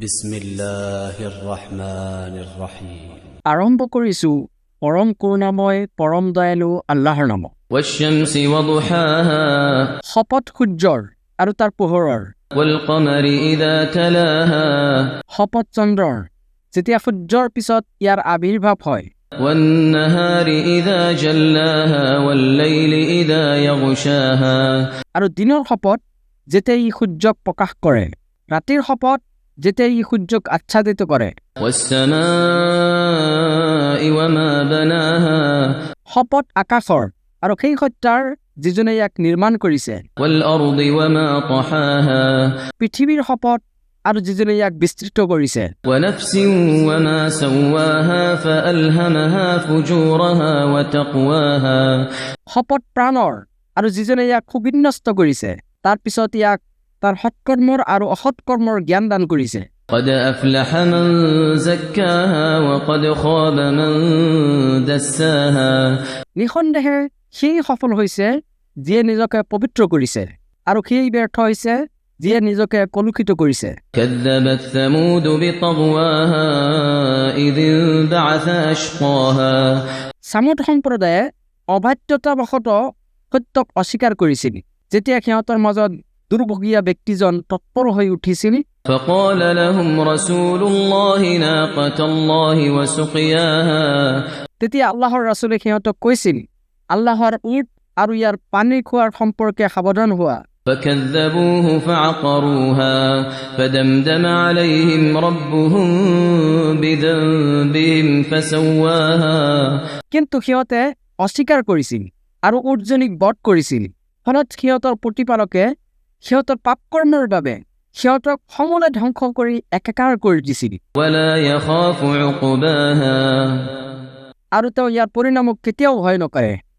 বিসমিল্লাহিৰ ৰহমানিৰ ৰহিম। আৰম্ভ কৰিছোঁ পৰম কৰুণাময় পৰম দয়ালু আল্লাহৰ নামত। والشمس وضحاها শপত সূৰ্যৰ আৰু তাৰ পোহৰৰ, والقمر إذا تلاها শপত চন্দ্ৰৰ যেতিয়া সূৰ্যৰ পিছত ইয়াৰ আবিৰ্ভাৱ হয়, والنهار إذا جلاها والليل إذا يغشاها আৰু দিনৰ শপত যেতিয়া ই সূৰ্যক প্ৰকাশ কৰে, ৰাতিৰ শপত যেতিয়া ই সূৰ্যক আচ্ছাদিত কৰে, والسماء وما بناها শপত আকাশৰ আৰু সেই সত্যাৰ যিজনে ইয়াক নিৰ্মাণ কৰিছে, والأرض وما طحاها পৃথিৱীৰ শপত আৰু যিজনে ইয়াক বিস্তৃত কৰিছে, ونفس وما سواها فألهمها فجورها وتقواها শপত প্ৰাণৰ আৰু যিজনে ইয়াক সুবিন্যস্ত কৰিছে, তাৰ পিছত ইয়াক তাৰ সৎকৰ্মৰ আৰু অসৎকৰ্মৰ জ্ঞান দান কৰিছে। قد أفلح من زكاها وقد خاب من دساها নিঃসন্দেহে সেই সফল হৈছে যিয়ে নিজকে পবিত্ৰ কৰিছে, আৰু সেই ব্যৰ্থ হৈছে যিয়ে নিজকে কলুষিত কৰিছে। كذبت ثمود بطغواها إذ انبعث أشقاها ছামুদ সম্প্ৰদায়ে অবাধ্যতাবশতঃ সত্যক অস্বীকাৰ কৰিছিল, যেতিয়া সিহঁতৰ মাজত দুৰ্ভগীয়া ব্যক্তিজন তৎপৰ হৈ উঠিছিল। فقال لهم رسول الله ناقة الله وسقياها তেতিয়া আল্লাহৰ ৰাছুলে সিহঁতক কৈছিল, আল্লাহৰ উট আৰু ইয়াৰ পানী খোৱাৰ সম্পৰ্কে সাৱধান হোৱা। فكذبوه فعقروها فدمدم عليهم ربهم بذنبهم فسواها কিন্তু সিহঁতে অস্বীকাৰ কৰিছিল আৰু উটজনীক বধ কৰিছিল, ফলত সিহঁতৰ প্ৰতিপালকে সিহঁতৰ পাপকৰ্মৰ বাবে সিহঁতক সমূলে ধ্বংস কৰি একাকাৰ কৰি দিছিল, ولا يخاف عقباها আৰু তেওঁ ইয়াৰ পৰিণামক কেতিয়াও ভয় নকৰে।